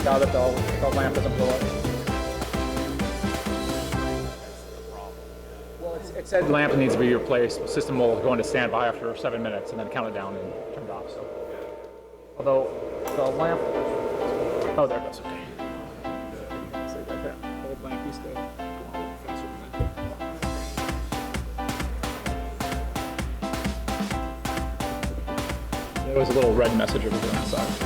out that the lamp doesn't blow up. Well, it said the lamp needs to be replaced. The system will go into standby after 7 minutes and then count it down and turn it off. So, although the lamp, oh, there it goes. Okay. So right there, old lamp used to go a little faster than that. There was a little red message over here on the side.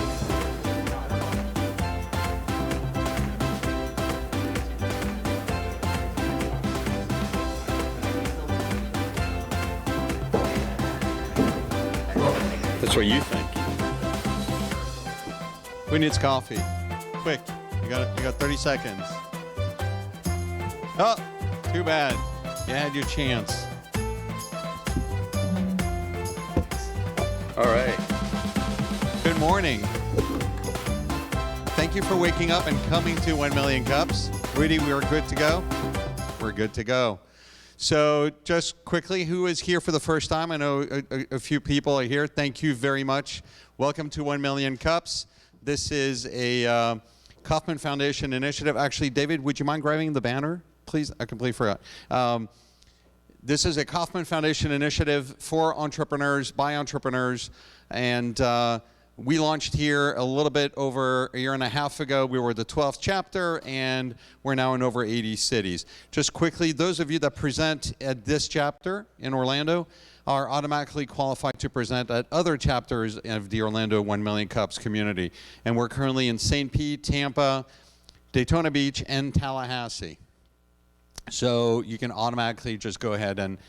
That's what you think. Who needs coffee? Quick, you got 30 seconds. Oh, too bad. You had your chance. All right. Good morning. Thank you for waking up and coming to 1 Million Cups. Rudy, we are good to go? We're good to go. So just quickly, who is here for the first time? I know a few people are here. Thank you very much. Welcome to 1 Million Cups. This is a Kauffman Foundation initiative. Actually, David, would you mind grabbing the banner, please? I completely forgot. This is a Kauffman Foundation initiative for entrepreneurs, by entrepreneurs, and we launched here a little bit over a year and a half ago. We were the 12th chapter, and we're now in over 80 cities. Just quickly, those of you that present at this chapter in Orlando are automatically qualified to present at other chapters of the Orlando 1 Million Cups community. And we're currently in St. Pete, Tampa, Daytona Beach, and Tallahassee. So you can automatically just go ahead and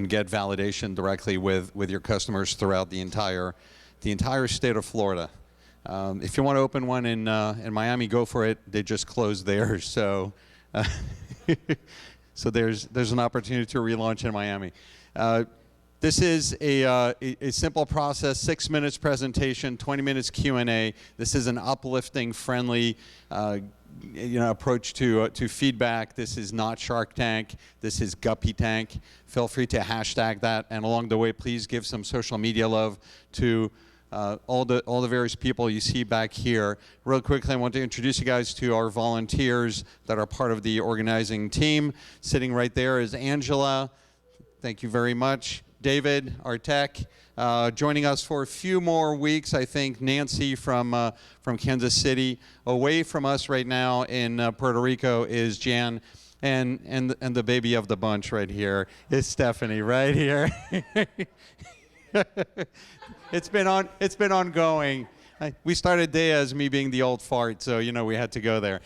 get validation directly with your customers throughout the entire state of Florida. If you want to open one in Miami, go for it. They just closed theirs, so so there's an opportunity to relaunch in Miami. This is a simple process: 6 minutes presentation, 20 minutes Q&A. This is an uplifting, friendly approach to feedback. This is not Shark Tank. This is Guppy Tank. Feel free to hashtag that, and along the way, please give some social media love to all the various people you see back here. Real quickly, I want to introduce you guys to our volunteers that are part of the organizing team. Sitting right there is Angela. Thank you very much. David, our tech. Joining us for a few more weeks, I think Nancy from Kansas City. Away from us right now in Puerto Rico is Jan, and the baby of the bunch right here is Stephanie right here. It's been ongoing. We started day as me being the old fart, so we had to go there.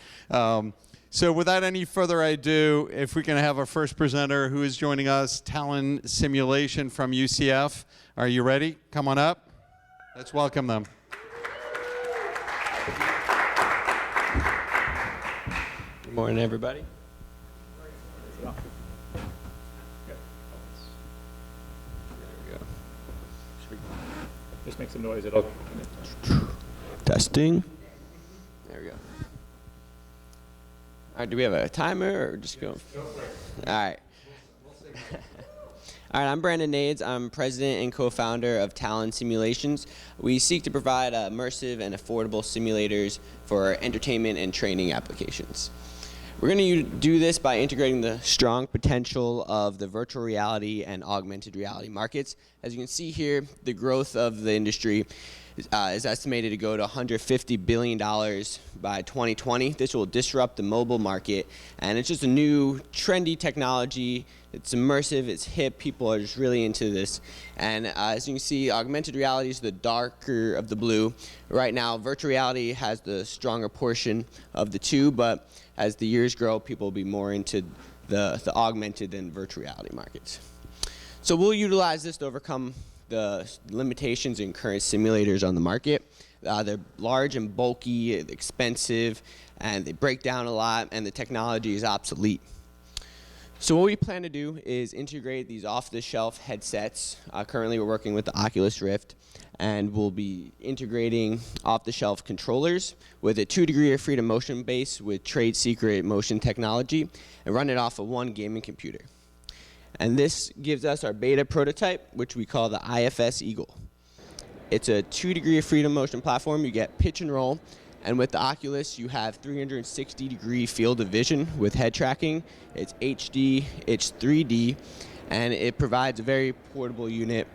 So without any further ado, if we can have our first presenter who is joining us, Talon Simulation from UCF. Are you ready? Come on up. Let's welcome them. Good morning, everybody. There we go. Just make some noise. It'll. Testing. There we go. All right, do we have a timer or just go? Go for it. All right. All right, I'm Brandon Nades. I'm president and co-founder of Talon Simulations. We seek to provide immersive and affordable simulators for entertainment and training applications. We're going to do this by integrating the strong potential of the virtual reality and augmented reality markets. As you can see here, the growth of the industry is estimated to go to $150 billion by 2020. This will disrupt the mobile market, and it's just a new, trendy technology. It's immersive, it's hip, people are just really into this. And as you can see, augmented reality is the darker of the blue. Right now, virtual reality has the stronger portion of the two, but as the years grow, people will be more into the augmented than virtual reality markets. So we'll utilize this to overcome the limitations in current simulators on the market. They're large and bulky, expensive, and they break down a lot, and the technology is obsolete. So what we plan to do is integrate these off-the-shelf headsets. Currently we're working with the Oculus Rift, and we'll be integrating off-the-shelf controllers with a 2 degree of freedom motion base with trade secret motion technology, and run it off of one gaming computer. And this gives us our beta prototype, which we call the IFS Eagle. It's a 2 degree of freedom motion platform. You get pitch and roll, And with the Oculus, you have 360-degree field of vision with head tracking. It's HD, it's 3D, and it provides a very portable unit.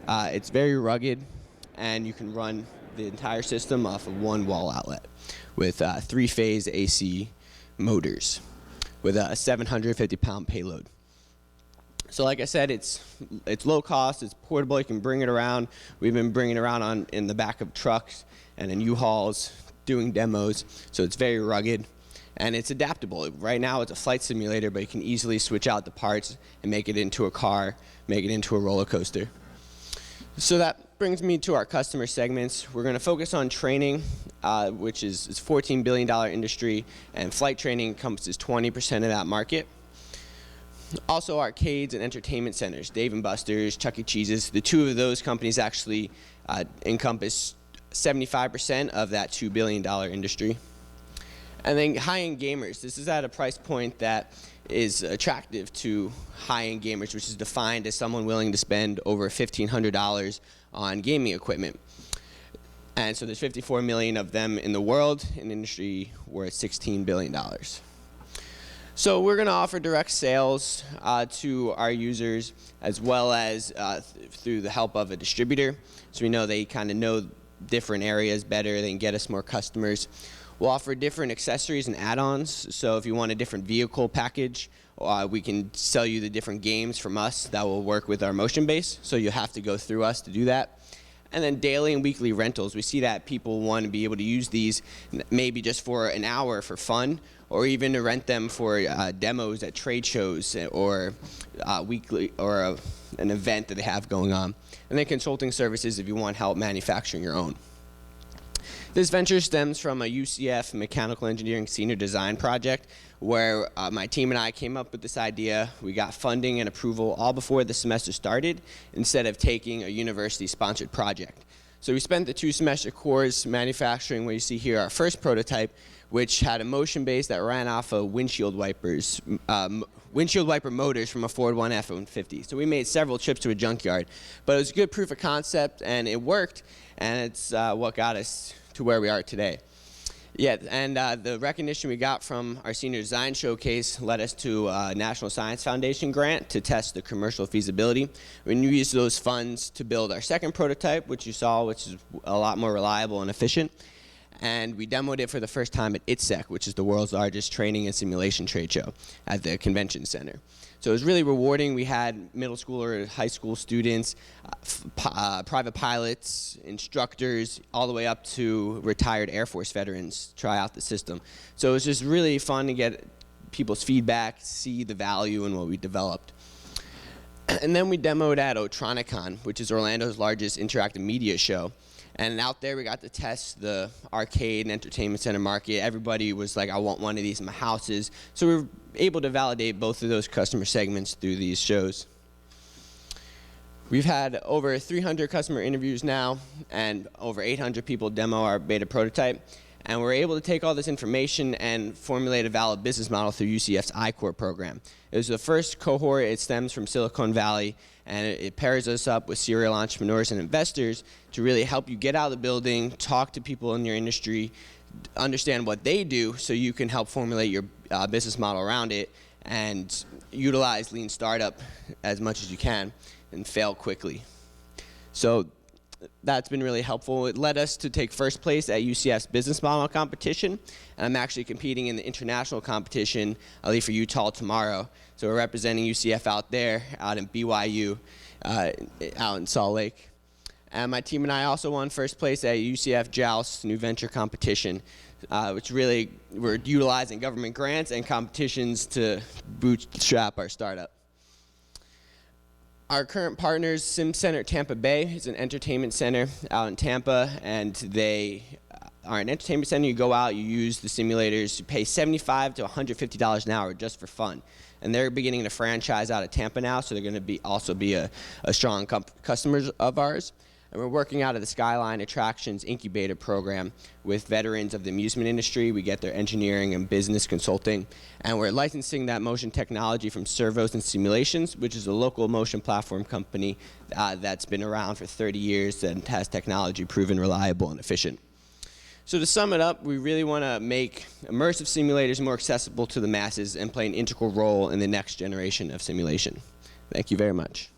It's very rugged, and you can run the entire system off of one wall outlet with 3-phase AC motors with a 750-pound payload. So like I said, it's low cost, it's portable, you can bring it around. We've been bringing it around in the back of trucks and in U-Hauls doing demos, so it's very rugged and it's adaptable. Right now it's a flight simulator, but you can easily switch out the parts and make it into a car, make it into a roller coaster. So that brings me to our customer segments. We're going to focus on training, which is a $14 billion industry, and flight training encompasses 20% of that market. Also arcades and entertainment centers, Dave & Buster's, Chuck E. Cheese's. The two of those companies actually encompass 75% of that $2 billion industry. And then high-end gamers. This is at a price point that is attractive to high-end gamers, which is defined as someone willing to spend over $1,500 on gaming equipment. And so there's 54 million of them in the world, in the industry worth $16 billion. So we're going to offer direct sales to our users, as well as through the help of a distributor. So we know they kind of know different areas better, they can get us more customers. We'll offer different accessories and add-ons. So if you want a different vehicle package, we can sell you the different games from us that will work with our motion base. So you have to go through us to do that. And then daily and weekly rentals. We see that people want to be able to use these maybe just for an hour for fun, or even to rent them for demos at trade shows or weekly or an event that they have going on. And then consulting services if you want help manufacturing your own. This venture stems from a UCF mechanical engineering senior design project where my team and I came up with this idea. We got funding and approval all before the semester started instead of taking a university-sponsored project. So we spent the 2-semester course manufacturing what you see here, our first prototype, which had a motion base that ran off of windshield wiper motors from a Ford F-150. So we made several trips to a junkyard, but it was a good proof of concept and it worked, and it's what got us to where we are today. Yeah, and the recognition we got from our senior design showcase led us to a National Science Foundation grant to test the commercial feasibility. We used those funds to build our second prototype, which you saw, which is a lot more reliable and efficient. And we demoed it for the first time at ITSEC, which is the world's largest training and simulation trade show at the convention center. So it was really rewarding. We had middle school or high school students, private pilots, instructors, all the way up to retired Air Force veterans try out the system. So it was just really fun to get people's feedback, see the value in what we developed. And then we demoed at Otronicon, which is Orlando's largest interactive media show. And out there we got to test the arcade and entertainment center market. Everybody was like, I want one of these in my houses. So we were able to validate both of those customer segments through these shows. We've had over 300 customer interviews now and over 800 people demo our beta prototype. And we're able to take all this information and formulate a valid business model through UCF's I-Corps program. It was the first cohort. It stems from Silicon Valley, and it pairs us up with serial entrepreneurs and investors to really help you get out of the building, talk to people in your industry, understand what they do so you can help formulate your business model around it and utilize lean startup as much as you can and fail quickly. So that's been really helpful. It led us to take first place at UCF's business model competition, and I'm actually competing in the international competition. I'll leave for Utah tomorrow. So we're representing UCF out there, out in BYU, out in Salt Lake. And my team and I also won first place at UCF Joust New Venture Competition, which really, we're utilizing government grants and competitions to bootstrap our startup. Our current partners, Sim Center Tampa Bay, is an entertainment center out in Tampa, and they are an entertainment center. You go out, you use the simulators, you pay $75 to $150 an hour just for fun. And they're beginning to franchise out of Tampa now, so they're going to also be a strong customers of ours. And we're working out of the Skyline Attractions Incubator Program with veterans of the amusement industry. We get their engineering and business consulting. And we're licensing that motion technology from Talon Simulations, which is a local motion platform company that's been around for 30 years and has technology proven reliable and efficient. So to sum it up, we really want to make immersive simulators more accessible to the masses and play an integral role in the next generation of simulation. Thank you very much.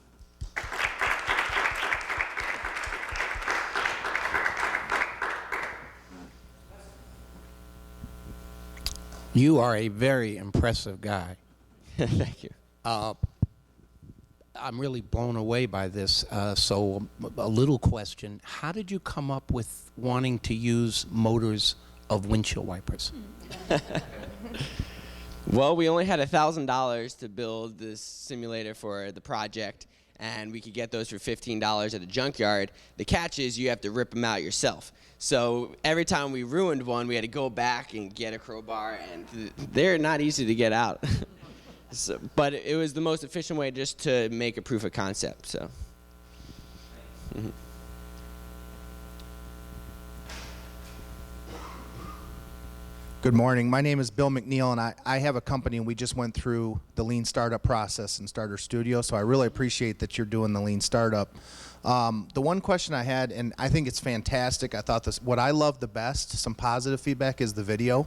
You are a very impressive guy. Thank you. I'm really blown away by this. So a little question. How did you come up with wanting to use motors of windshield wipers? Well, we only had $1,000 to build this simulator for the project, and we could get those for $15 at a junkyard. The catch is you have to rip them out yourself. So every time we ruined one, we had to go back and get a crowbar, and they're not easy to get out. So, but it was the most efficient way just to make a proof of concept. So. Mm-hmm. Good morning. My name is Bill McNeil, and I have a company, and we just went through the Lean Startup process in Starter Studio, so I really appreciate that you're doing the Lean Startup. The one question I had, and I think it's fantastic, I thought this, what I love the best, some positive feedback, is the video.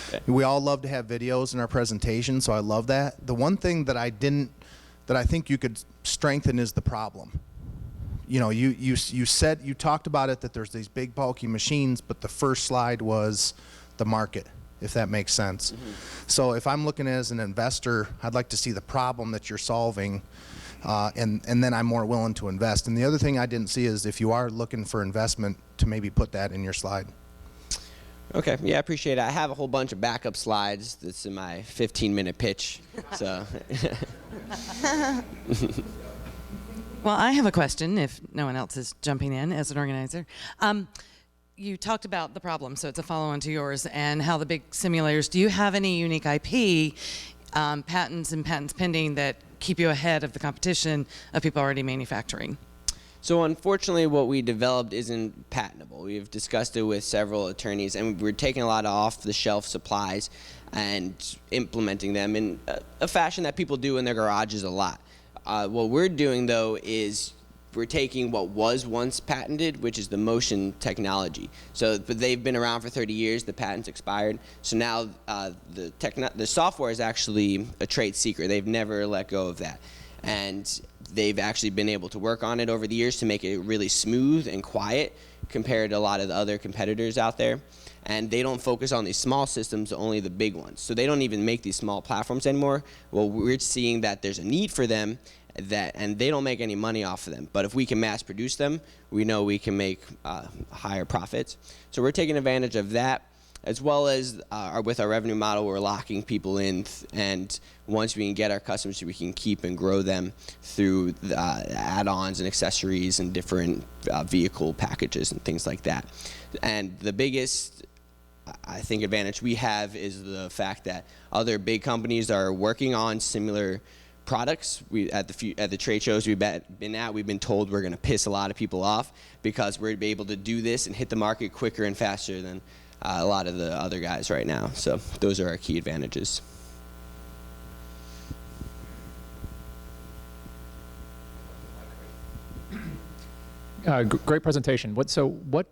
Okay. We all love to have videos in our presentation, so I love that. The one thing that I think you could strengthen is the problem. You know, you talked about it, that there's these big bulky machines, but the first slide was the market, if that makes sense. Mm-hmm. So if I'm looking as an investor, I'd like to see the problem that you're solving, and then I'm more willing to invest. And the other thing I didn't see is if you are looking for investment, to maybe put that in your slide. Okay, yeah, I appreciate it. I have a whole bunch of backup slides that's in my 15-minute pitch, so. Well, I have a question, if no one else is jumping in as an organizer. You talked about the problem, so it's a follow-on to yours, and how the big simulators, do you have any unique IP, patents and patents pending, that keep you ahead of the competition of people already manufacturing? So unfortunately, what we developed isn't patentable. We've discussed it with several attorneys, and we're taking a lot of off-the-shelf supplies and implementing them in a fashion that people do in their garages a lot. What we're doing, though, is we're taking what was once patented, which is the motion technology. So, but they've been around for 30 years. The patent's expired. So now the software is actually a trade secret. They've never let go of that, and they've actually been able to work on it over the years to make it really smooth and quiet compared to a lot of the other competitors out there. And they don't focus on these small systems, only the big ones. So they don't even make these small platforms anymore. Well, we're seeing that there's a need for them, and they don't make any money off of them. But if we can mass produce them, we know we can make higher profits. So we're taking advantage of that, as well as with our revenue model, we're locking people in, and once we can get our customers, we can keep and grow them through the add-ons and accessories and different vehicle packages and things like that. And the biggest, I think, advantage we have is the fact that other big companies are working on similar products. At the trade shows we've been at, we've been told we're going to piss a lot of people off because we're able to do this and hit the market quicker and faster than a lot of the other guys right now. So those are our key advantages. Great presentation. What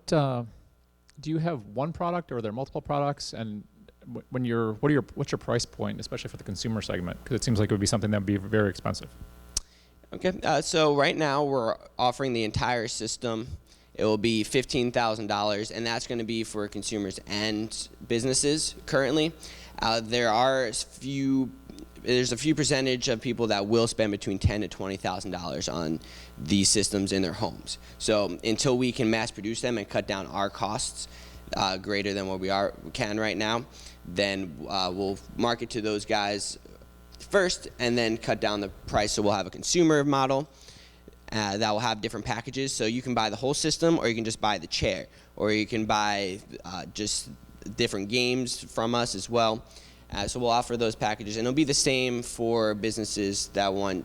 do you have one product, or are there multiple products? And what's your price point, especially for the consumer segment? Because it seems like it would be something that would be very expensive. Okay, so right now we're offering the entire system. It will be $15,000, and that's going to be for consumers and businesses currently. There's a few percentage of people that will spend between $10,000 to $20,000 on these systems in their homes. So until we can mass produce them and cut down our costs greater than what we can right now, then we'll market to those guys first and then cut down the price. So we'll have a consumer model that will have different packages. So you can buy the whole system, or you can just buy the chair, or you can buy just different games from us as well. So we'll offer those packages, and it'll be the same for businesses that want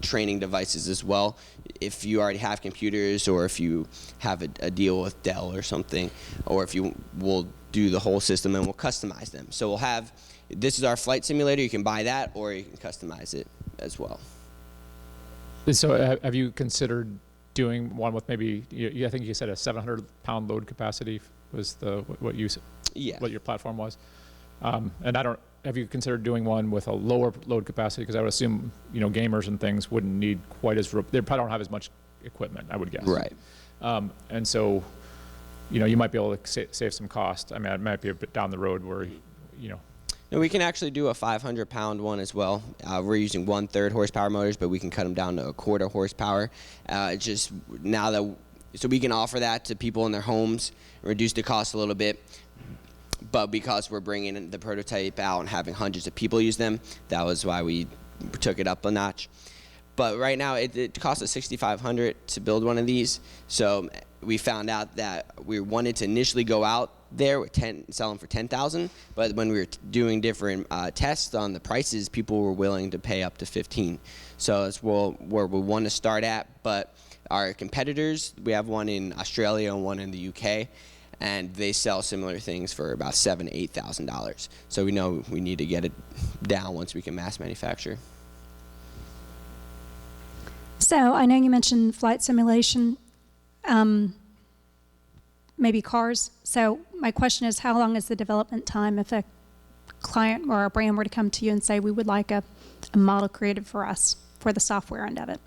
training devices as well. If you already have computers, or if you have a deal with Dell or something, or if we'll do the whole system and we'll customize them. So we'll have, this is our flight simulator, you can buy that, or you can customize it as well. So have you considered doing one with maybe, I think you said a 700-pound load capacity was what you Yeah. what your platform was. And I don't. Have you considered doing one with a lower load capacity? Because I would assume gamers and things wouldn't need quite as they probably don't have as much equipment, I would guess. Right. And so, you might be able to save some cost. I mean, it might be a bit down the road where, And we can actually do a 500-pound one as well. We're using 1/3 horsepower motors, but we can cut them down to 1/4 horsepower. Just now that, so we can offer that to people in their homes, reduce the cost a little bit. But because we're bringing the prototype out and having hundreds of people use them, that was why we took it up a notch. But right now, it costs us $6,500 to build one of these. So we found out that we wanted to initially go out there with sell them for $10,000, but when we were doing different tests on the prices, people were willing to pay up to $15,000. So that's where we want to start at. But our competitors, we have one in Australia and one in the UK, and they sell similar things for about $7,000 to $8,000. So we know we need to get it down once we can mass manufacture. So I know you mentioned flight simulation, maybe cars. So my question is, how long is the development time if a client or a brand were to come to you and say, we would like a model created for us for the software end of it?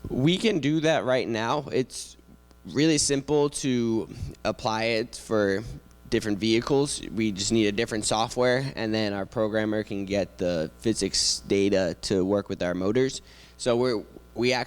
We can do that right now. It's really simple to apply it for different vehicles. We just need a different software, and then our programmer can get the physics data to work with our motors. So we're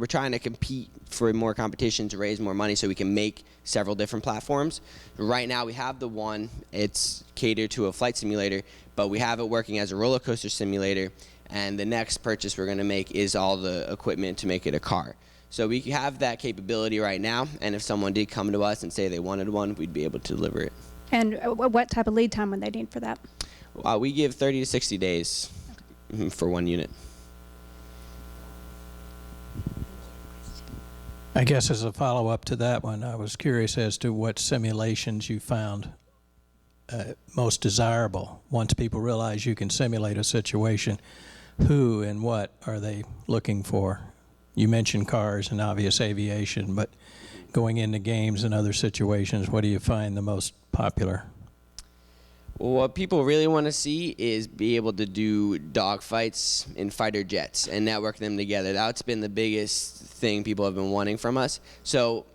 trying to compete for more competition to raise more money so we can make several different platforms. Right now we have the one, it's catered to a flight simulator, but we have it working as a roller coaster simulator, and the next purchase we're going to make is all the equipment to make it a car. So we have that capability right now, and if someone did come to us and say they wanted one, we'd be able to deliver it. And what type of lead time would they need for that? We give 30 to 60 days for one unit. I guess as a follow-up to that one, I was curious as to what simulations you found most desirable. Once people realize you can simulate a situation, who and what are they looking for? You mentioned cars and obvious aviation, but going into games and other situations, what do you find the most popular? Well, what people really want to see is be able to do dogfights in fighter jets and network them together. That's been the biggest thing people have been wanting from us. So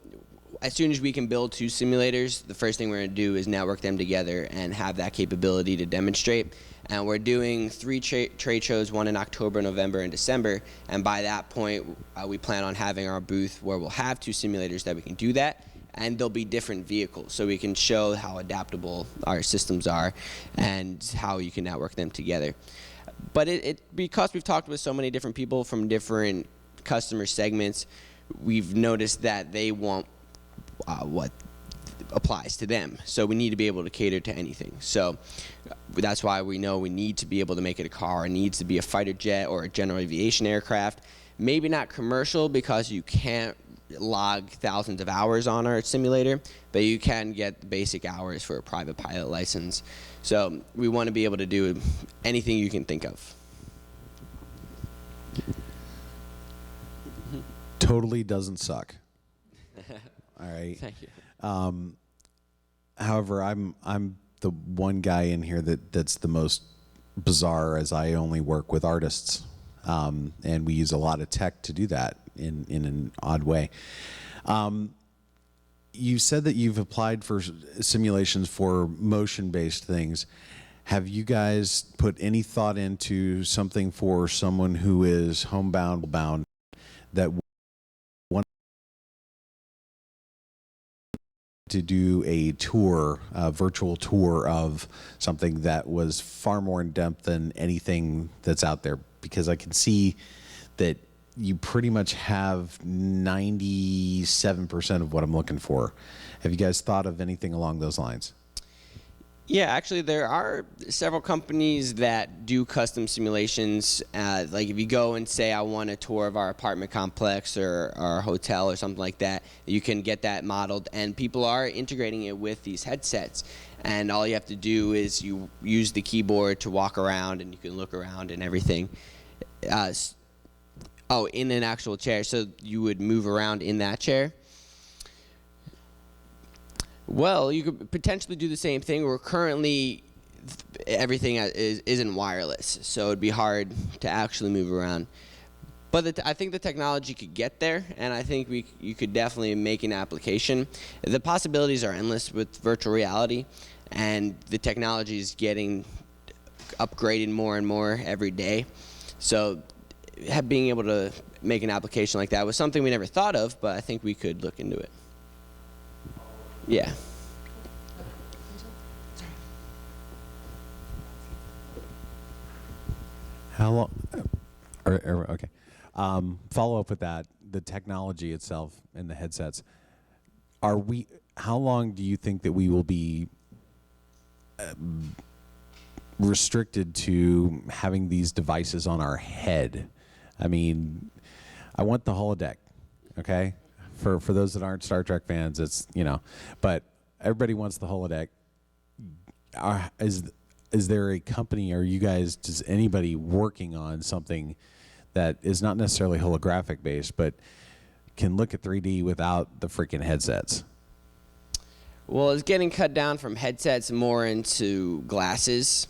as soon as we can build 2 simulators, the first thing we're going to do is network them together and have that capability to demonstrate. And we're doing 3 trade shows, one in October, November, and December. And by that point, we plan on having our booth where we'll have 2 simulators that we can do that. And there'll be different vehicles, so we can show how adaptable our systems are and how you can network them together. But because we've talked with so many different people from different customer segments, we've noticed that they want what applies to them. So we need to be able to cater to anything. So that's why we know we need to be able to make it a car. It needs to be a fighter jet or a general aviation aircraft. Maybe not commercial, because you can't log thousands of hours on our simulator, but you can get the basic hours for a private pilot license. So we want to be able to do anything you can think of. Totally doesn't suck. All right. Thank you. However, I'm the one guy in here that's the most bizarre, as I only work with artists, and we use a lot of tech to do that in an odd way. You said that you've applied for simulations for motion-based things. Have you guys put any thought into something for someone who is homebound that want to do a tour, a virtual tour of something that was far more in depth than anything that's out there? Because I can see that you pretty much have 97% of what I'm looking for. Have you guys thought of anything along those lines? Yeah, actually, there are several companies that do custom simulations. Like if you go and say, I want a tour of our apartment complex or our hotel or something like that, you can get that modeled. And people are integrating it with these headsets. And all you have to do is you use the keyboard to walk around, and you can look around and everything. In an actual chair. So you would move around in that chair. Well, you could potentially do the same thing. We're currently, everything isn't wireless, so it'd be hard to actually move around. But I think the technology could get there, and I think you could definitely make an application. The possibilities are endless with virtual reality, and the technology is getting upgraded more and more every day. So being able to make an application like that was something we never thought of, but I think we could look into it. Yeah. How long? Okay. Follow up with that. The technology itself and the headsets. How long do you think that we will be restricted to having these devices on our head? I mean, I want the holodeck. Okay. For those that aren't Star Trek fans, it's, but everybody wants the holodeck. Is there a company, or does anybody working on something that is not necessarily holographic based, but can look at 3D without the freaking headsets? Well, it's getting cut down from headsets more into glasses.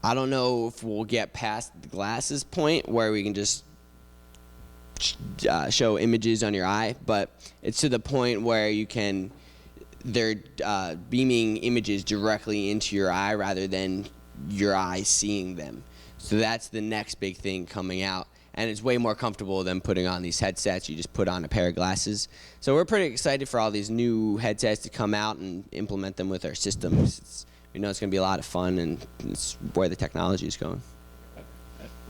I don't know if we'll get past the glasses point where we can just show images on your eye, but it's to the point where they're beaming images directly into your eye rather than your eye seeing them. So that's the next big thing coming out, and it's way more comfortable than putting on these headsets. You just put on a pair of glasses. So we're pretty excited for all these new headsets to come out and implement them with our systems. We know it's going to be a lot of fun, and it's where the technology is going.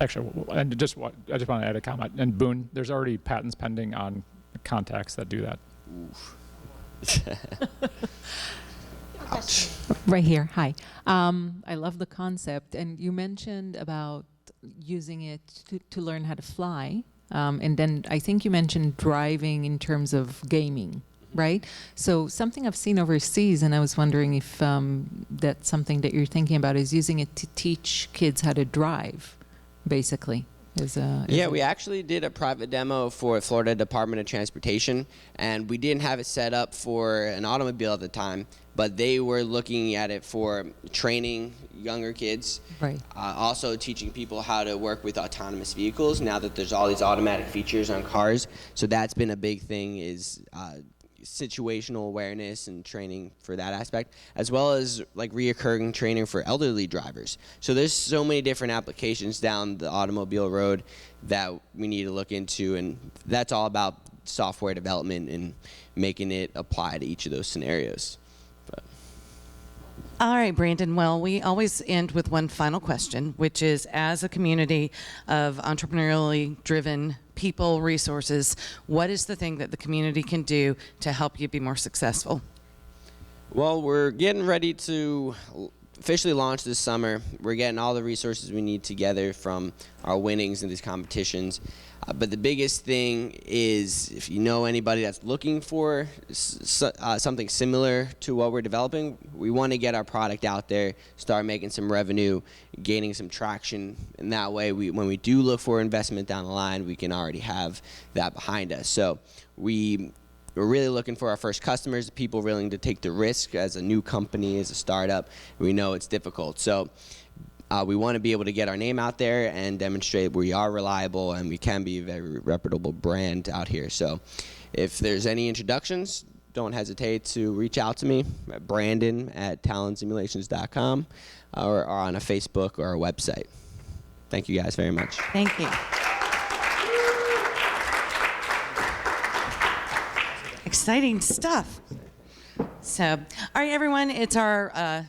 Actually, I just want to add a comment. And Boone, there's already patents pending on contacts that do that. Ouch. Right here. Hi. I love the concept. And you mentioned about using it to learn how to fly. And then I think you mentioned driving in terms of gaming, right? So something I've seen overseas, and I was wondering if that's something that you're thinking about, is using it to teach kids how to drive, basically. Yeah, we actually did a private demo for Florida Department of Transportation, and we didn't have it set up for an automobile at the time, but they were looking at it for training younger kids. Right. Also teaching people how to work with autonomous vehicles now that there's all these automatic features on cars. So that's been a big thing, is situational awareness and training for that aspect, as well as like reoccurring training for elderly drivers. So there's so many different applications down the automobile road that we need to look into, and that's all about software development and making it apply to each of those scenarios. All right, Brandon. Well, we always end with one final question, which is, as a community of entrepreneurially driven people, resources, what is the thing that the community can do to help you be more successful? Well, we're getting ready to officially launch this summer. We're getting all the resources we need together from our winnings in these competitions. But the biggest thing is, if you know anybody that's looking for something similar to what we're developing, we want to get our product out there, start making some revenue, gaining some traction, and that way when we do look for investment down the line, we can already have that behind us. So we're really looking for our first customers, people willing to take the risk as a new company, as a startup. We know it's difficult. So we want to be able to get our name out there and demonstrate we are reliable and we can be a very reputable brand out here. So if there's any introductions, don't hesitate to reach out to me at brandon@talonsimulations.com or on a Facebook or a website. Thank you guys very much. Thank you. Exciting stuff. So, all right, everyone, it's our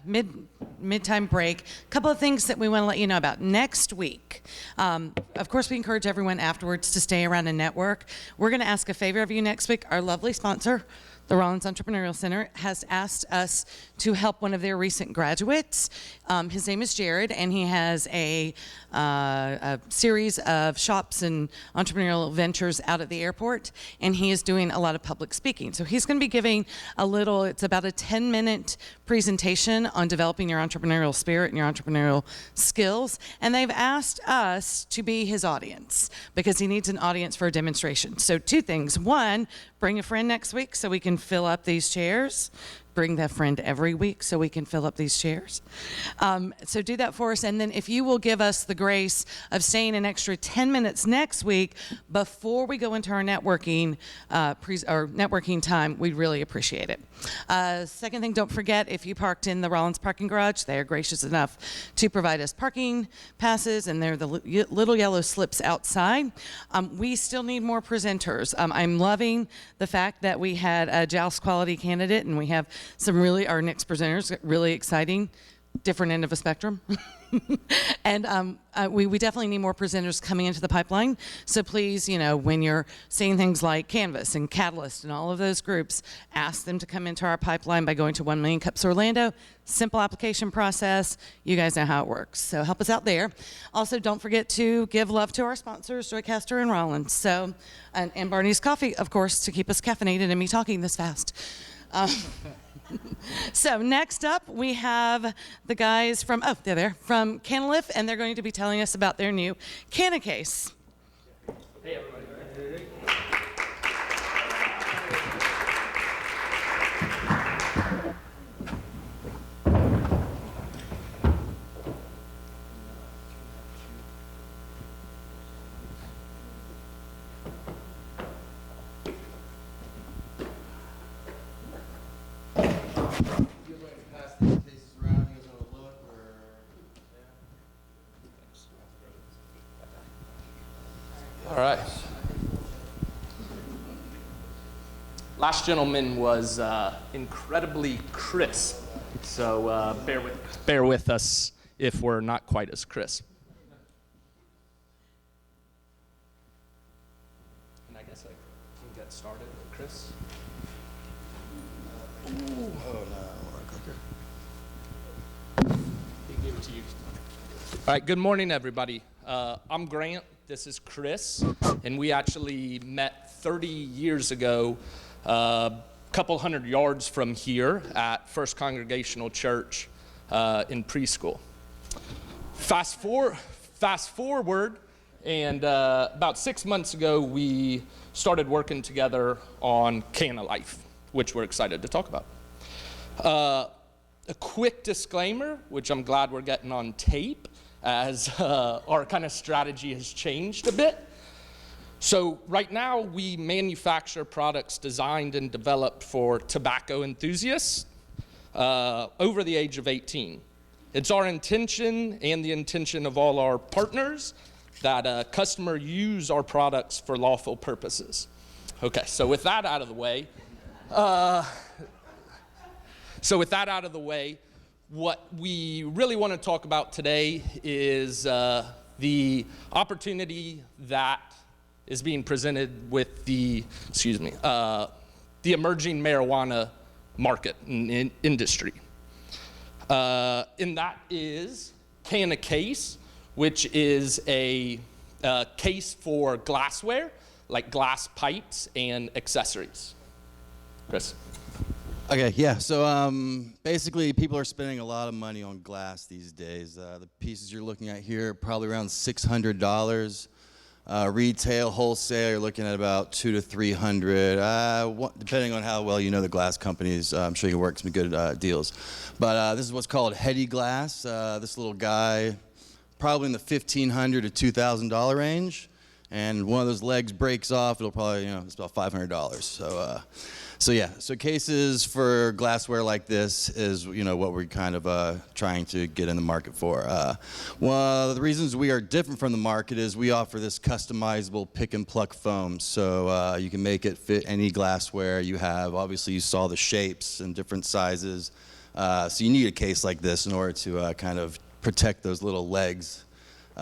mid-time break. A couple of things that we want to let you know about next week. Of course, we encourage everyone afterwards to stay around and network. We're going to ask a favor of you next week. Our lovely sponsor, the Rollins Entrepreneurial Center, has asked us to help one of their recent graduates. His name is Jared, and he has a series of shops and entrepreneurial ventures out at the airport, and he is doing a lot of public speaking. So he's going to be giving it's about a 10-minute presentation on developing your entrepreneurial spirit and your entrepreneurial skills, and they've asked us to be his audience because he needs an audience for a demonstration. So two things. One, bring a friend next week so we can fill up these chairs. bring that friend every week so we can fill up these chairs. So do that for us, and then if you will give us the grace of staying an extra 10 minutes next week before we go into our networking networking time, we'd really appreciate it. Second thing, don't forget, if you parked in the Rollins parking garage, they are gracious enough to provide us parking passes, and they're the little yellow slips outside. We still need more presenters. I'm loving the fact that we had a Joust quality candidate, and we have some really, our next presenters, really exciting, different end of a spectrum. And we definitely need more presenters coming into the pipeline. So please, you know, when you're seeing things like Canvas and Catalyst and all of those groups, ask them to come into our pipeline by going to 1 Million Cups Orlando. Simple application process. You guys know how it works. So help us out there. Also, don't forget to give love to our sponsors, Joycaster and Rollins. So, and Barney's Coffee, of course, to keep us caffeinated and me talking this fast. So next up, we have the guys from, oh, they're there, from CannaLIF, and they're going to be telling us about their new CannaCASE. Hey, everybody. All right. Last gentleman was incredibly crisp, so bear with us if we're not quite as crisp. And I guess I can get started, Chris. Ooh. Oh no, he gave it to you. All right. Good morning, everybody. I'm Grant. This is Chris, and we actually met 30 years ago, a couple hundred yards from here at First Congregational Church in preschool. Fast forward, and about 6 months ago, we started working together on CannaLIF, which we're excited to talk about. A quick disclaimer, which I'm glad we're getting on tape, as our kind of strategy has changed a bit. So right now, we manufacture products designed and developed for tobacco enthusiasts over the age of 18. It's our intention and the intention of all our partners that a customer use our products for lawful purposes. Okay, so with that out of the way, what we really want to talk about today is the opportunity that is being presented with the emerging marijuana market and industry. And that is CannaCASE, which is a case for glassware, like glass pipes and accessories. Chris. Okay, yeah, so basically people are spending a lot of money on glass these days. The pieces you're looking at here are probably around $600. Retail, wholesale, you're looking at about $200 to $300, depending on how well you know the glass companies. I'm sure you can work some good deals. But this is what's called heady glass. This little guy, probably in the $1,500 to $2,000 range. And one of those legs breaks off, it'll probably, it's about $500. So cases for glassware like this is, what we're kind of trying to get in the market for. One of the reasons we are different from the market is we offer this customizable pick and pluck foam. So you can make it fit any glassware you have. Obviously, you saw the shapes and different sizes. So you need a case like this in order to kind of protect those little legs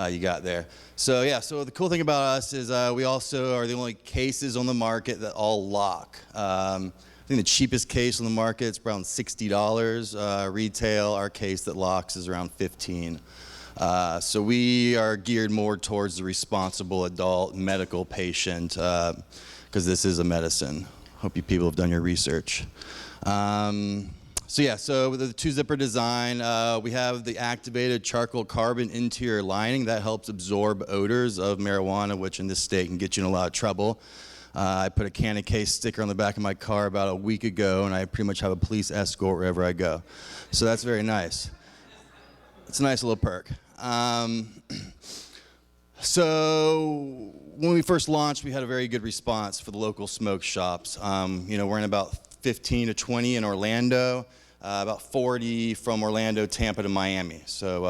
you got there. So the cool thing about us is we also are the only cases on the market that all lock. I think the cheapest case on the market is around $60. Retail, our case that locks is around $15. So we are geared more towards the responsible adult medical patient because this is a medicine. Hope you people have done your research. So with the two-zipper design, we have the activated charcoal carbon interior lining that helps absorb odors of marijuana, which in this state can get you in a lot of trouble. I put a CannaCASE sticker on the back of my car about a week ago, and I pretty much have a police escort wherever I go. So that's very nice. It's a nice little perk. So when we first launched, we had a very good response for the local smoke shops. We're in about 15 to 20 in Orlando, about 40 from Orlando, Tampa to Miami. So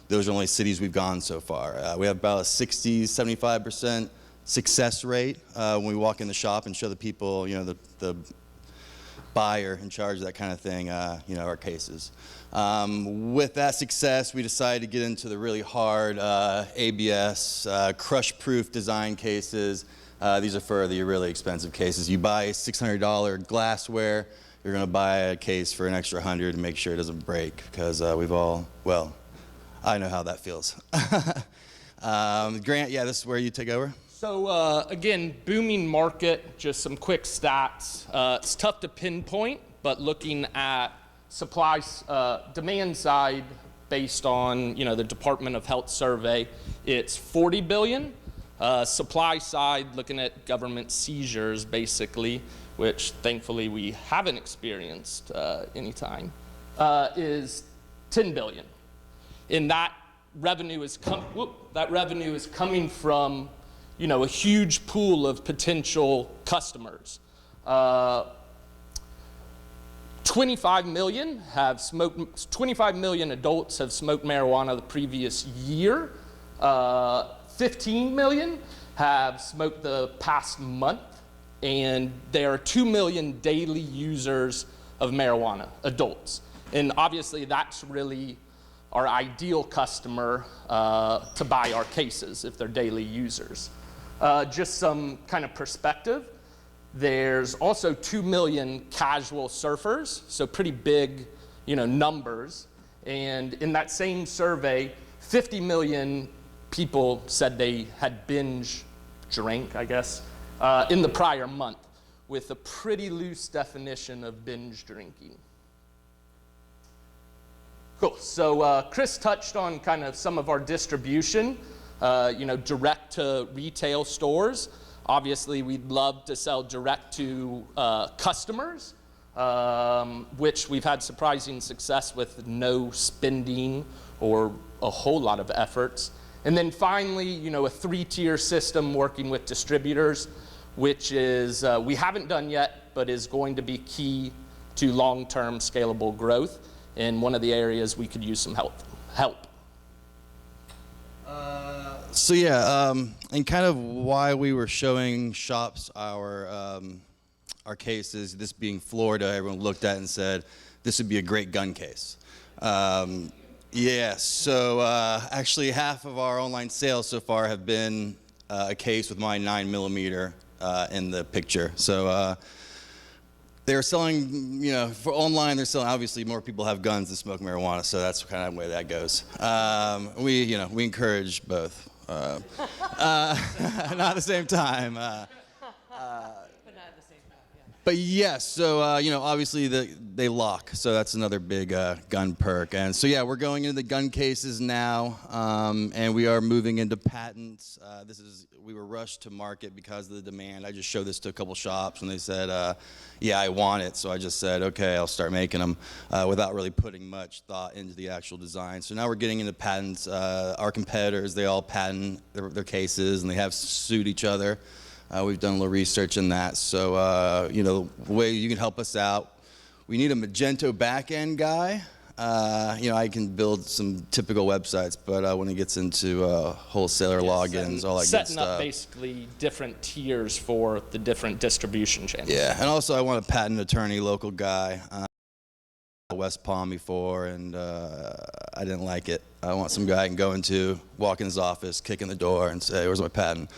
those are the only cities we've gone so far. We have about a 60, 75% success rate when we walk in the shop and show the people, the buyer in charge of that kind of thing, our cases. With that success, we decided to get into the really hard ABS, crush-proof design cases. These are for the really expensive cases. You buy $600 glassware, you're going to buy a case for an extra $100 to make sure it doesn't break, because I know how that feels. Grant, yeah, this is where you take over. So again, booming market, just some quick stats. It's tough to pinpoint, but looking at supply, demand side based on the Department of Health survey, it's 40 billion. Supply side, looking at government seizures basically, which thankfully we haven't experienced anytime, is 10 billion. And that revenue is coming from a huge pool of potential customers. 25 million adults have smoked marijuana the previous year. 15 million have smoked the past month, and there are 2 million daily users of marijuana, adults. And obviously that's really our ideal customer to buy our cases if they're daily users. Just some kind of perspective, there's also 2 million casual surfers, so pretty big numbers. And in that same survey, 50 million people said they had binge drank, I guess, in the prior month, with a pretty loose definition of binge drinking. Cool, so Chris touched on kind of some of our distribution, direct to retail stores. Obviously, we'd love to sell direct to customers, which we've had surprising success with no spending or a whole lot of efforts. And then finally, a 3-tier system working with distributors, which is we haven't done yet, but is going to be key to long-term scalable growth, and one of the areas we could use some help. So yeah, and kind of why we were showing shops our cases, this being Florida, everyone looked at and said, this would be a great gun case. Yeah, so actually half of our online sales so far have been a case with my 9mm in the picture. So they're selling, for online, they're selling, obviously more people have guns than smoke marijuana, so that's kind of the way that goes. We encourage both. Not at the same time. But yes, so obviously they lock, so that's another big gun perk. And so yeah, we're going into the gun cases now, and we are moving into patents. We were rushed to market because of the demand. I just showed this to a couple shops, and they said, yeah, I want it. So I just said, okay, I'll start making them without really putting much thought into the actual design. So now we're getting into patents. Our competitors, they all patent their cases, and they have sued each other. We've done a little research in that. So, the way you can help us out, we need a Magento back-end guy. I can build some typical websites, but when it gets into wholesaler logins, all that good stuff. Setting up basically different tiers for the different distribution channels. Yeah, and also I want a patent attorney, local guy. West Palm before, and I didn't like it. I want some guy I can go into, walk in his office, kick in the door, and say, where's my patent?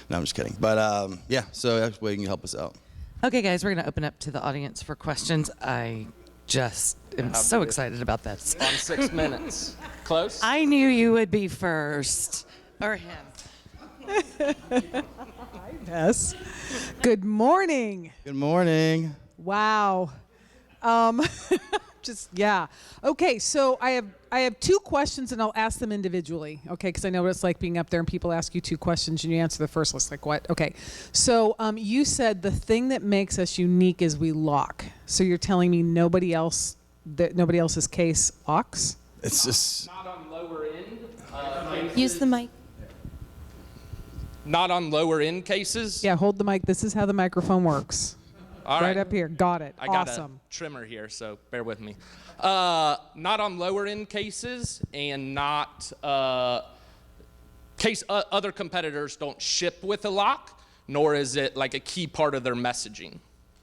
No, I'm just kidding. But yeah, so that's where you can help us out. Okay, guys, we're going to open up to the audience for questions. I just am so excited about this. On 6 minutes. Close? I knew you would be first. Or him. Yes. Good morning. Good morning. Wow. Just, yeah. Okay, so I have two questions, and I'll ask them individually, okay? Because I know what it's like being up there and people ask you two questions and you answer the first list, like what? Okay. So you said the thing that makes us unique is we lock. So you're telling me nobody else's case locks? It's just... Not on lower end cases. Use the mic. Not on lower end cases. Yeah, hold the mic. This is how the microphone works. All right right. up here. Got it. I got Awesome. a trimmer here, so bear with me. Not on lower end cases, and not other competitors don't ship with a lock, nor is it like a key part of their messaging.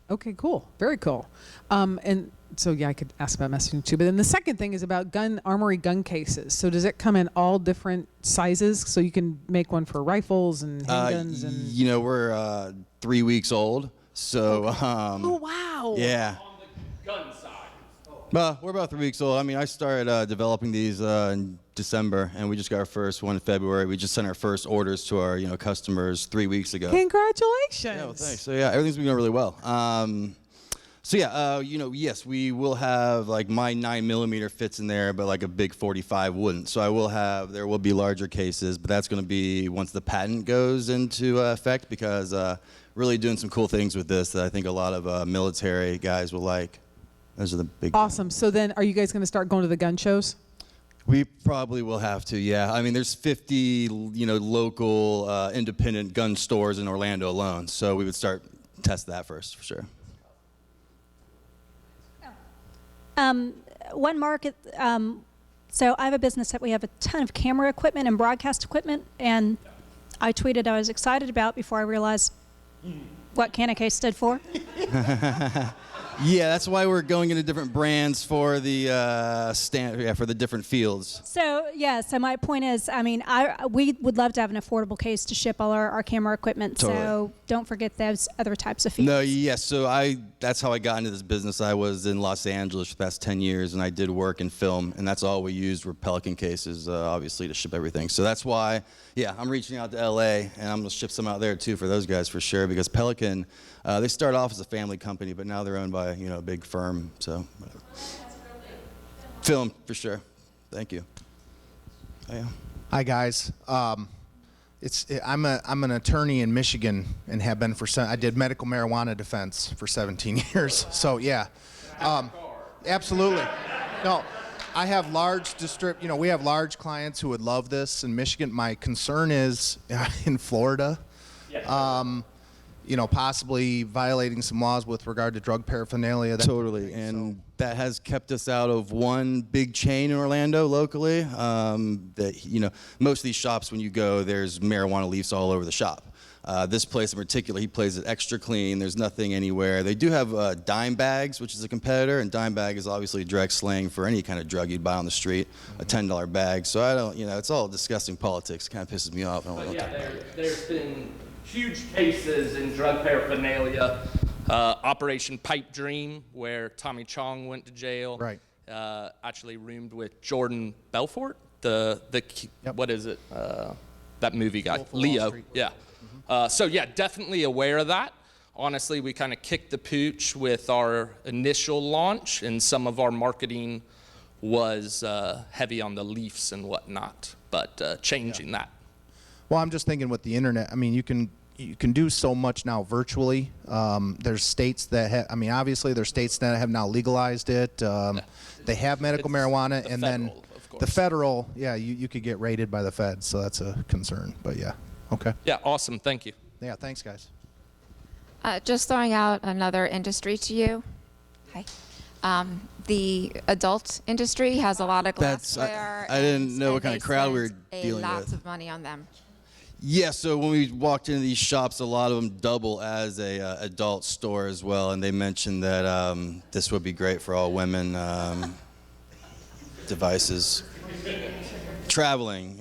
Okay, cool. Very cool. And so, yeah, I could ask about messaging too. But then the second thing is about armory gun cases. So does it come in all different sizes? So you can make one for rifles and handguns? And You know, we're 3 weeks old. So, oh, wow. Yeah. On the gun side. Well, we're about 3 weeks old. I mean, I started developing these in December, and we just got our first one in February. We just sent our first orders to our customers 3 weeks ago. Congratulations. Yeah, well, thanks. So yeah, everything's been going really well. So yeah, yes, we will have, like, my 9mm fits in there, but like a big 45 wouldn't. So there will be larger cases, but that's going to be once the patent goes into effect, because really doing some cool things with this that I think a lot of military guys will like. Those are the big. Awesome. So then are you guys going to start going to the gun shows? We probably will have to, yeah. I mean, there's 50, local independent gun stores in Orlando alone, so we would test that first, for sure. One market, so I have a business that we have a ton of camera equipment and broadcast equipment, and I tweeted I was excited about before I realized what CannaCASE stood for. Yeah, that's why we're going into different brands for the for the different fields. So yeah, so my point is, I mean, we would love to have an affordable case to ship all our camera equipment. Totally. So don't forget those other types of fields. No, yes. So that's how I got into this business. I was in Los Angeles for the past 10 years, and I did work in film, and that's all we used were Pelican cases, obviously, to ship everything. So that's why, yeah, I'm reaching out to LA, and I'm gonna ship some out there too for those guys for sure, because Pelican, they started off as a family company, but now they're owned by a big firm. So whatever. Film for sure. Thank you. Oh, yeah. Hi guys. I'm an attorney in Michigan and have been I did medical marijuana defense for 17 years. So yeah, absolutely. No, I have large we have large clients who would love this in Michigan. My concern is in Florida. Possibly violating some laws with regard to drug paraphernalia. Totally, and that has kept us out of one big chain in Orlando locally. Most of these shops, when you go, there's marijuana leaves all over the shop. This place in particular, he plays it extra clean. There's nothing anywhere. They do have Dime Bags, which is a competitor, and Dime Bag is obviously direct slang for any kind of drug you'd buy on the street, a $10 bag. So I don't, it's all disgusting politics. It kind of pisses me off. There's been huge cases in drug paraphernalia. Operation Pipe Dream, where Tommy Chong went to jail. Right. Actually roomed with Jordan Belfort. What is it? That movie guy, Leo. Yeah. So yeah, definitely aware of that. Honestly, we kind of kicked the pooch with our initial launch, and some of our marketing was heavy on the leafs and whatnot, but changing that. Well, I'm just thinking with the internet, I mean, you can do so much now virtually. There's states that obviously there's states that have now legalized it. They have medical marijuana, and then the federal, yeah, you could get raided by the feds, so that's a concern. But yeah, okay. Yeah, awesome. Thank you. Yeah, thanks, guys. Just throwing out another industry to you. Hi. The adult industry has a lot of glassware. I didn't know what kind of crowd we were dealing with. Lots of money on them. Yeah, so when we walked into these shops, a lot of them double as a adult store as well, and they mentioned that this would be great for all women devices. Traveling,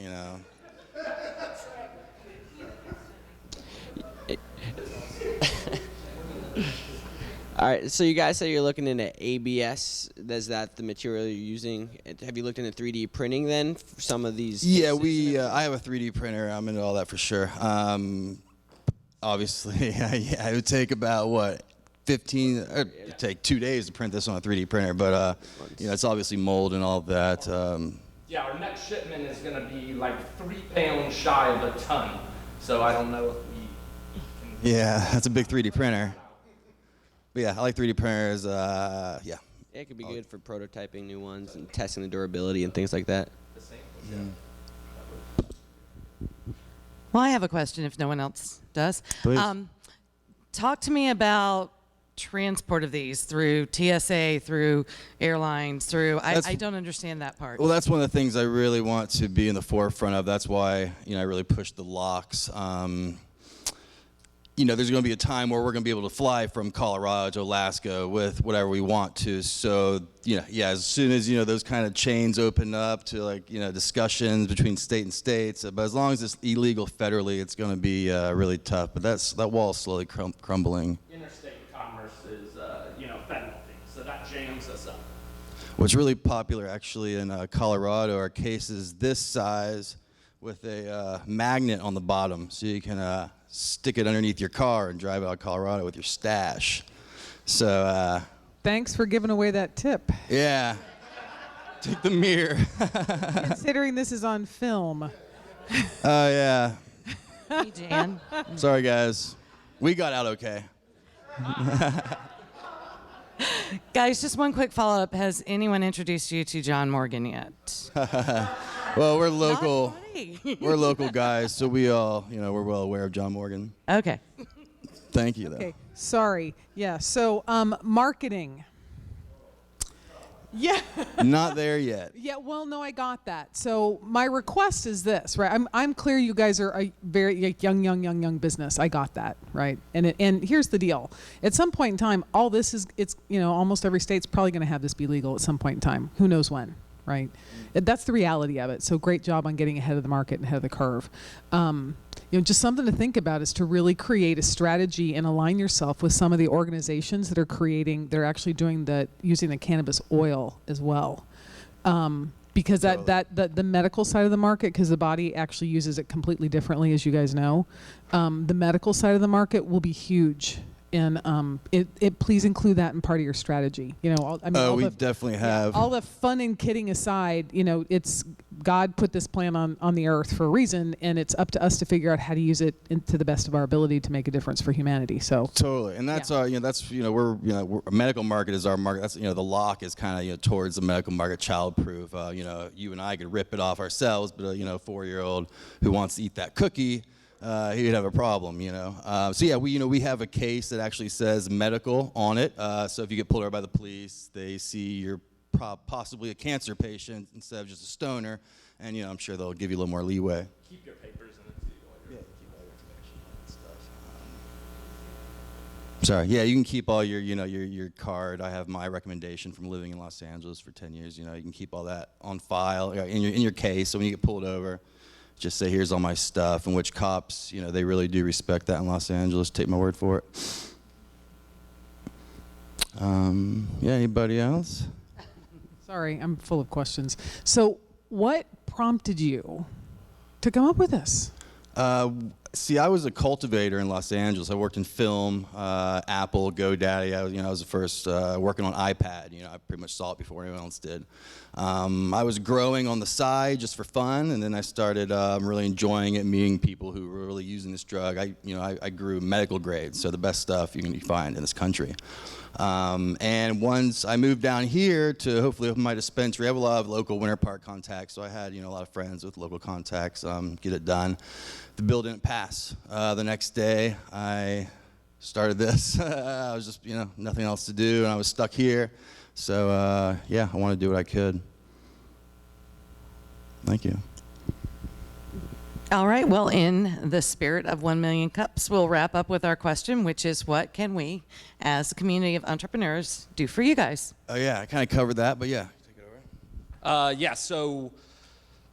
All right, so you guys say you're looking into ABS. Is that the material you're using? Have you looked into 3D printing then for some of these? Yeah, I have a 3D printer. I'm into all that for sure. Obviously, yeah, it would take about, it'd take 2 days to print this on a 3D printer, but you know, it's obviously mold and all of that. Yeah, our next shipment is going to be like 3 pounds shy of a ton. So I don't know if we can. Yeah, that's a big 3D printer. But yeah, I like 3D printers. Yeah. Yeah, it could be good for prototyping new ones and testing the durability and things like that. Well, I have a question if no one else does. Please. Talk to me about transport of these through TSA, through airlines, through, I don't understand that part. Well, that's one of the things I really want to be in the forefront of. That's why, you know, I really push the locks. You know, there's going to be a time where we're going to be able to fly from Colorado to Alaska with whatever we want to. So, you know, yeah, as soon as, you know, those kind of chains open up to, like, you know, discussions between state and states, but as long as it's illegal federally, it's going to be really tough. But that wall is slowly crumbling. Interstate commerce is, you know, federal things, so that jams us up. What's really popular actually in Colorado are cases this size with a magnet on the bottom, so you can stick it underneath your car and drive out of Colorado with your stash. So Thanks for giving away that tip. yeah, take the mirror. Considering this is on film. Oh yeah. Hey, Jan. Sorry guys, we got out okay. Guys, just one quick follow-up. Has anyone introduced you to John Morgan yet? Well, we're local. funny. We're local guys, so we all, you know, we're well aware of John Morgan. Okay. Thank you, though. Okay, sorry. Yeah, so marketing. Yeah. Not there yet. Yeah, well, no, I got that. So my request is this, right? I'm clear you guys are a very young business. I got that, right? And here's the deal. At some point in time, all this is, it's, you know, almost every state's probably going to have this be legal at some point in time. Who knows when, right? That's the reality of it. So great job on getting ahead of the market and ahead of the curve. You know, just something to think about is to really create a strategy and align yourself with some of the organizations that are creating, they're actually doing using the cannabis oil as well. Because the medical side of the market, because the body actually uses it completely differently, as you guys know, the medical side of the market will be huge. And please include that in part of your strategy. You know, We definitely have. All the fun and kidding aside, you know, it's God put this plan on the earth for a reason, and it's up to us to figure out how to use it to the best of our ability to make a difference for humanity. So totally, and that's you know, we're a medical market is our market. That's, you know, the lock is kind of, you know, towards the medical market, child-proof. You know, you and I could rip it off ourselves, but you know, a 4-year-old who wants to eat that cookie, he would have a problem, you know. So yeah, we have a case that actually says medical on it. So if you get pulled over by the police, they see you're possibly a cancer patient instead of just a stoner, and you know, I'm sure they'll give you a little more leeway. Keep your papers in it too. Yeah, keep all your information and stuff. Sorry, yeah, you can keep all your, you know, your card. I have my recommendation from living in Los Angeles for 10 years. You know, you can keep all that on file in your case. So when you get pulled over, just say, here's all my stuff, and which cops, you know, they really do respect that in Los Angeles. Take my word for it. Yeah, anybody else? sorry, I'm full of questions. So what prompted you to come up with this? See, I was a cultivator in Los Angeles. I worked in film, Apple, GoDaddy. I was the first working on iPad. You know, I pretty much saw it before anyone else did. I was growing on the side just for fun, and then I started really enjoying it, meeting people who were really using this drug. I grew medical grade, so the best stuff you can find in this country. And once I moved down here to hopefully open my dispensary, I have a lot of local Winter Park contacts, so I had a lot of friends with local contacts get it done. The bill didn't pass. The next day, I started this. I was just, nothing else to do, and I was stuck here. So, yeah, I want to do what I could. Thank you. All right, well, in the spirit of 1 million cups, we'll wrap up with our question, which is what can we, as a community of entrepreneurs, do for you guys? Oh, yeah, I kind of covered that, but yeah. Take it over. Yeah, so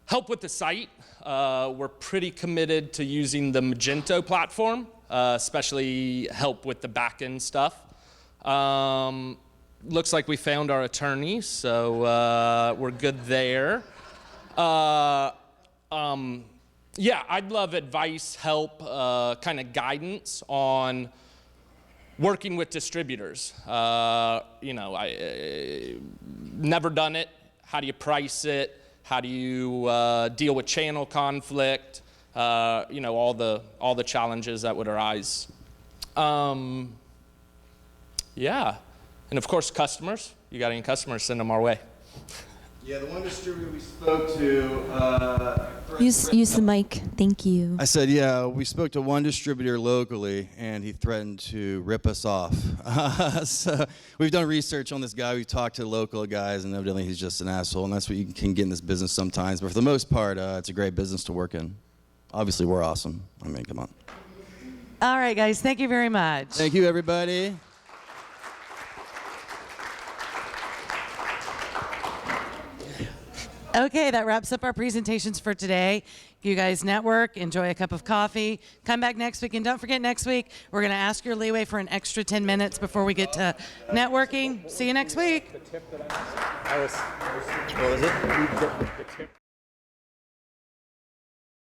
help with the site. We're pretty committed to using the Magento platform, especially help with the back-end stuff. Looks like we found our attorney, so we're good there. Yeah, I'd love advice, help, kind of guidance on working with distributors. You know, I never done it. How do you price it? How do you deal with channel conflict? You know, all the challenges that would arise. Yeah, and of course customers. You got any customers, send them our way. Yeah, the one distributor we spoke to. Use the mic. Thank you. I said, yeah, we spoke to one distributor locally, and he threatened to rip us off. So we've done research on this guy. We've talked to local guys, and evidently he's just an asshole, and that's what you can get in this business sometimes. But for the most part, it's a great business to work in. Obviously, we're awesome. I mean, come on. All right, guys. Thank you very much. Thank you, everybody. Okay, that wraps up our presentations for today. You guys network, enjoy a cup of coffee, come back next week, and don't forget next week, we're going to ask your leeway for an extra 10 minutes before we get to networking. See you next week. What was it?